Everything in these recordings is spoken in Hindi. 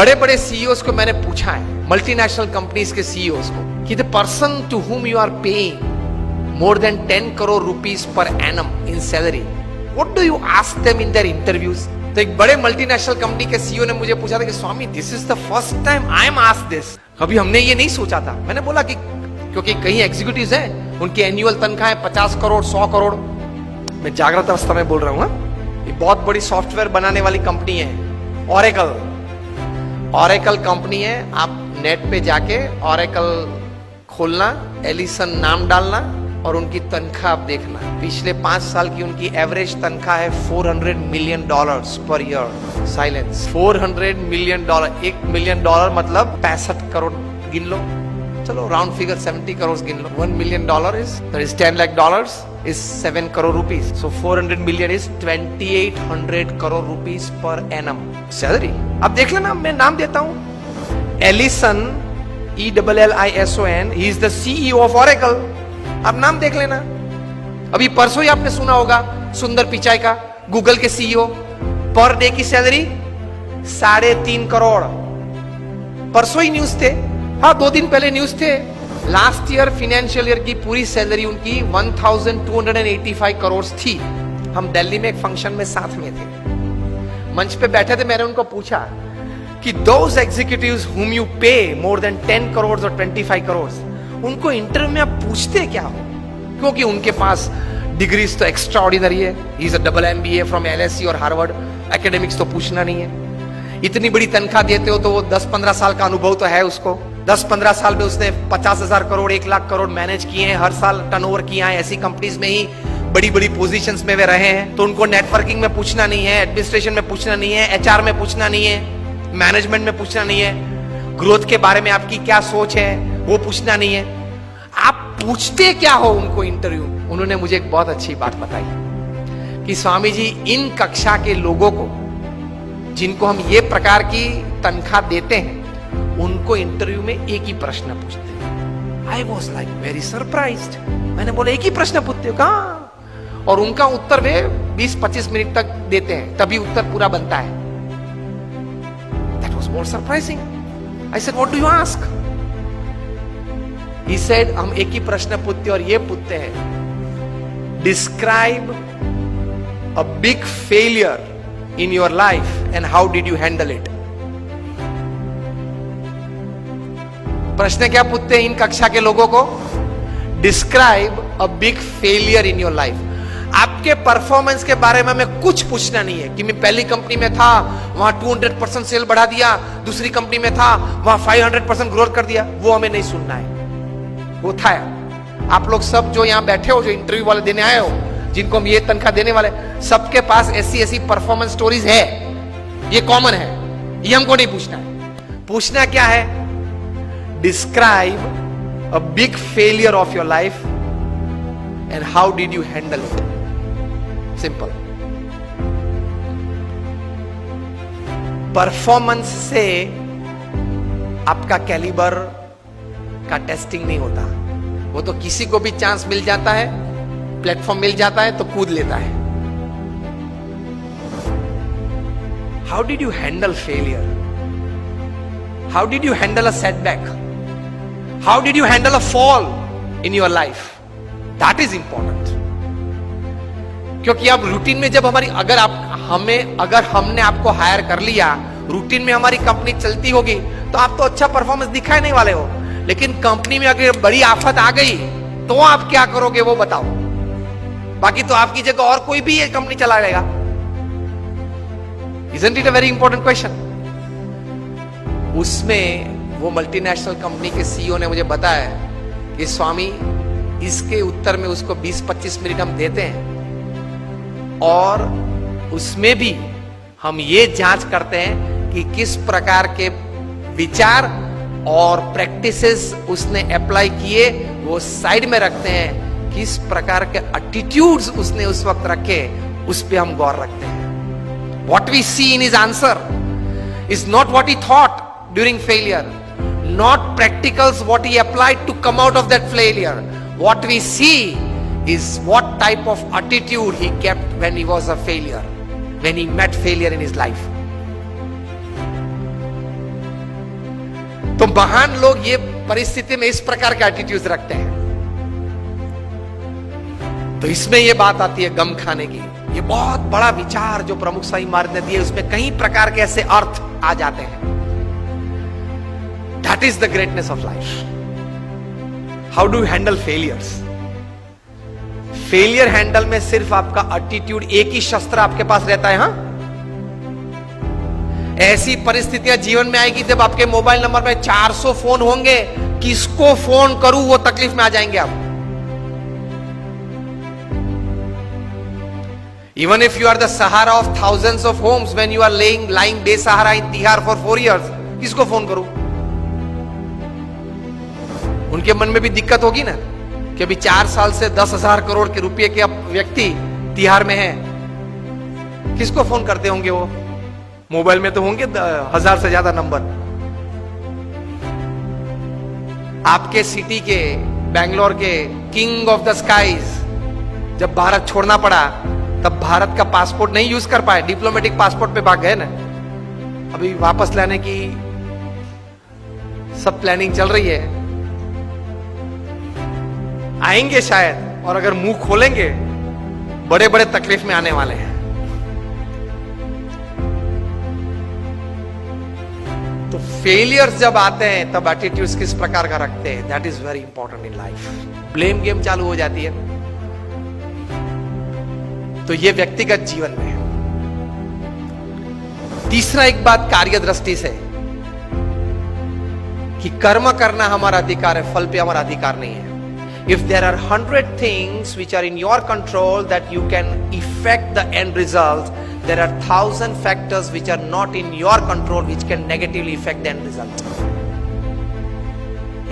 बड़े बड़े सीईओज को मैंने पूछा है, मल्टीनेशनल कंपनीज के सीईओज को, कि the person to whom you are paying more than 10 crore rupees per annum in salary, what do you ask them in their interviews? तो एक बड़े मल्टीनेशनल कंपनी के सीईओ ने मुझे पूछा था कि Swami this is the first time I am asked this, कभी हमने ये नहीं सोचा था। मैंने बोला कि क्योंकि कई एग्जीक्यूटिव्स हैं, उनकी एनुअल तनख्वाह है 50 करोड़ 100 करोड़। मैं जागृत अवस्था में बोल रहा हूँ। ये बहुत बड़ी सॉफ्टवेयर बनाने वाली कंपनी है, ऑरेकल कंपनी है। आप नेट पे जाके ऑरेकल खोलना, एलिसन नाम डालना और उनकी तनख्वाह आप देखना। पिछले 5 साल की उनकी एवरेज तनख्वाह है $400 million per year. Silence. $400 million, $1 million मतलब 65 करोड़ गिन लो, चलो राउंड फिगर 70 करोड़ गिन लो। $1 million is $10 lakh is 7 crore rupees. So 400 million is 2800 crore rupees per annum salary. अब देख लेना, मैं नाम देता हूं, Ellison, ELLISON, he is the CEO of Oracle. आप नाम देख लेना। अभी परसों ही आपने सुना होगा सुंदर पिचाई का, गूगल के सीईओ, पर डे की सैलरी 3.5 करोड़। परसों ही न्यूज थे, हाँ 2 दिन पहले न्यूज थे। लास्ट ईयर फाइनेंशियल ईयर की पूरी सैलरी उनकी 1285 करोड़ थी। हम दिल्ली में एक फंक्शन में साथ में थे, मंच पे बैठे थे। मैंने उनको पूछा कि दोज एग्जीक्यूटिव्स हुम यू पे मोर देन 10 करोड़ और 25 करोड़, उनको इंटरव्यू में आप पूछते क्या हो? क्योंकि उनके पास डिग्रीज तो एक्स्ट्रा ऑर्डिनरी है। He is a double MBA from LSE और हार्वर्ड। एकेडमिक्स तो पूछना नहीं है। इतनी बड़ी तनख्वाह देते हो तो वो 10-15 साल का अनुभव तो है उसको। 10-15 साल में उसने 50,000 करोड़ 1 लाख करोड़ मैनेज किए हैं, हर साल टर्नओवर किया है। ऐसी कंपनीज में ही बड़ी बड़ी पोजीशंस में वे रहे हैं। तो उनको नेटवर्किंग में पूछना नहीं है, एडमिनिस्ट्रेशन में पूछना नहीं है, HR में पूछना नहीं है, मैनेजमेंट में पूछना नहीं है, ग्रोथ के बारे में आपकी क्या सोच है वो पूछना नहीं है। आप पूछते क्या हो उनको इंटरव्यू? उन्होंने मुझे एक बहुत अच्छी बात बताई कि स्वामी जी, इन कक्षा के लोगों को जिनको हम ये प्रकार की तनख्वाह देते हैं, उनको इंटरव्यू में एक ही प्रश्न पूछते हैं। I was like very surprised. मैंने बोला एक ही प्रश्न पूछते हो? कहाँ? और उनका उत्तर वे 20-25 मिनट तक देते हैं, तभी उत्तर पूरा बनता है। That was more surprising. I said, what do you ask? He said, हम एक ही प्रश्न पूछते और ये पूछते हैं, describe a big failure in your life and how did you handle it. प्रश्न क्या पूछते हैं इन कक्षा के लोगों को? Describe a big failure in your life. आपके परफॉर्मेंस के बारे में हमें कुछ पूछना नहीं है कि मैं पहली कंपनी में था, वहां 200% सेल बढ़ा दिया, दूसरी कंपनी में था, वहां 500% ग्रोथ कर दिया। वो हमें नहीं सुनना है। वो था आप लोग सब जो यहां बैठे हो, जो इंटरव्यू वाले देने आए हो, जिनको हम ये तनख्वाह देने वाले, सबके पास ऐसी परफॉर्मेंस स्टोरीज है, ये कॉमन है, ये हमको नहीं पूछना है। पूछना क्या है? Describe a big failure of your life and how did you handle it. Simple. Performance से आपका कैलिबर का टेस्टिंग नहीं होता। वो तो किसी को भी चांस मिल जाता है, प्लेटफॉर्म मिल जाता है तो कूद लेता है। How did you handle failure? How did you handle a setback? How did you handle a fall in your life? That is important. क्योंकि अब रूटीन में जब हमारी अगर हमने आपको हायर कर लिया, रूटीन में हमारी कंपनी चलती होगी, तो आप तो अच्छा परफॉर्मेंस दिखाई नहीं वाले हो। लेकिन कंपनी में अगर बड़ी आफत आ गई तो आप क्या करोगे वो बताओ। बाकी तो आपकी जगह और कोई भी ये कंपनी चला लेगा। Isn't it a very important question? उसमें वो मल्टीनेशनल कंपनी के CEO ने मुझे बताया कि स्वामी, इसके उत्तर में उसको 20-25 मिनट हम देते हैं और उसमें भी हम ये जांच करते हैं कि किस प्रकार के विचार और प्रैक्टिसेस उसने अप्लाई किए, वो साइड में रखते हैं। किस प्रकार के एटीट्यूड्स उसने उस वक्त रखे, उस पे हम गौर रखते हैं। What we see in his answer is not what he thought during failure, not practicals what he applied to come out of that failure. What we see is what type of attitude he kept when he was a failure, when he met failure in his life. तो महान लोग ये परिस्थिति में इस प्रकार के एटीट्यूड रखते हैं। तो इसमें ये बात आती है गम खाने की। ये बहुत बड़ा विचार जो प्रमुख स्वामी महाराज ने दिए, उसमें कई प्रकार के ऐसे अर्थ आ जाते हैं। That is the greatness of life. How do you handle failures? Failure handle में सिर्फ आपका एटीट्यूड, एक ही शस्त्र आपके पास रहता है। हां, ऐसी परिस्थितियां जीवन में आएगी जब आपके मोबाइल नंबर में 400 फोन होंगे, किसको फोन करूं, वो तकलीफ में आ जाएंगे आप। Even if you are the Sahara of thousands of homes, when you are lying बेसहारा in Tihar for 4 years, किसको फोन करूं? उनके मन में भी दिक्कत होगी ना कि अभी 4 साल से 10,000 करोड़ के रुपए के व्यक्ति तिहाड़ में है, किसको फोन करते होंगे वो? मोबाइल में तो होंगे 1000 से ज्यादा नंबर। आपके सिटी के, बैंगलोर के किंग ऑफ द स्काईज जब भारत छोड़ना पड़ा, तब भारत का पासपोर्ट नहीं यूज कर पाए, डिप्लोमेटिक पासपोर्ट पे भाग गए ना। अभी वापस लाने की सब प्लानिंग चल रही है, आएंगे शायद, और अगर मुंह खोलेंगे बड़े बड़े तकलीफ में आने वाले हैं। तो फेलियर्स जब आते हैं तब एटीट्यूड्स किस प्रकार का रखते हैं, that is very important in life. Blame game चालू हो जाती है। तो ये व्यक्तिगत जीवन में है। तीसरा एक बात कार्य दृष्टि से, कि कर्म करना हमारा अधिकार है, फल पे हमारा अधिकार नहीं है। If there are 100 things which are in your control that you can effect the end result, there are 1000 factors which are not in your control which can negatively effect the end result.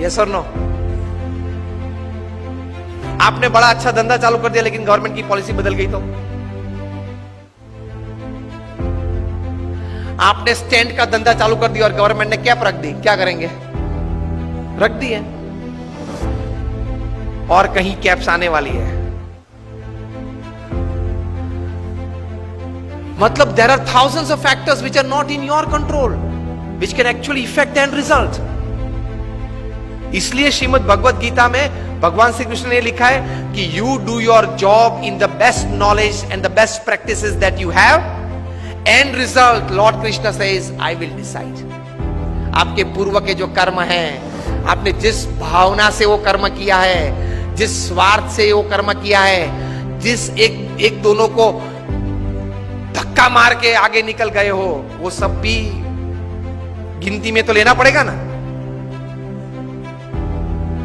Yes और नो? आपने बड़ा अच्छा धंधा चालू कर दिया, लेकिन गवर्नमेंट की पॉलिसी बदल गई तो? आपने स्टैंड का धंधा चालू कर दिया और गवर्नमेंट ने कैप रख दी, क्या करेंगे? रख दी है, और कहीं कैप्स आने वाली है। मतलब there are thousands of factors which are not in your control which can actually effect the end result. इसलिए श्रीमद् भगवत गीता में भगवान श्री कृष्ण ने लिखा है कि you do your job in the best knowledge and the best practices that you have, and result Lord Krishna says I will decide. आपके पूर्व के जो कर्म हैं, आपने जिस भावना से वो कर्म किया है, जिस स्वार्थ से वो कर्म किया है, जिस एक दोनों को धक्का मार के आगे निकल गए हो, वो सब भी गिनती में तो लेना पड़ेगा ना।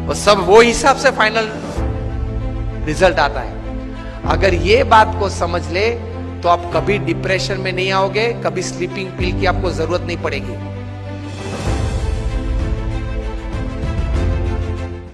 वो सब वो हिसाब से फाइनल रिजल्ट आता है। अगर ये बात को समझ ले तो आप कभी डिप्रेशन में नहीं आओगे, कभी स्लीपिंग पिल की आपको जरूरत नहीं पड़ेगी।